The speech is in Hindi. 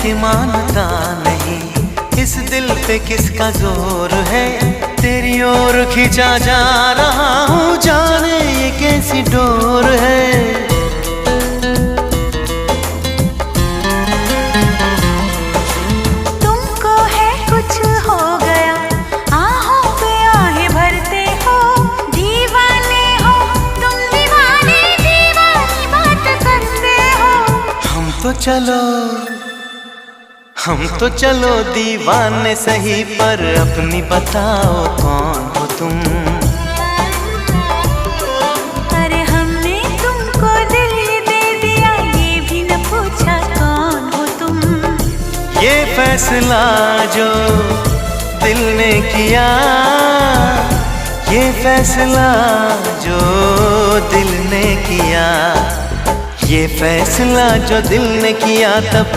कि मानता नहीं, इस दिल पे किसका जोर है, तेरी ओर खींचा जा रहा हूँ, जाने ये कैसी डोर है। तुमको है कुछ हो गया, आहों पे आहें भरते हो, दीवाने हो तुम, दीवाने दीवानी बात करते हो। हम तो चलो दीवाने सही, पर अपनी बताओ कौन हो तुम। अरे हमने तुमको दिल दे दिया, ये भी न पूछा कौन हो तुम। ये फैसला जो दिल ने किया, ये फैसला जो दिल ने किया, ये फैसला जो दिल ने किया, तब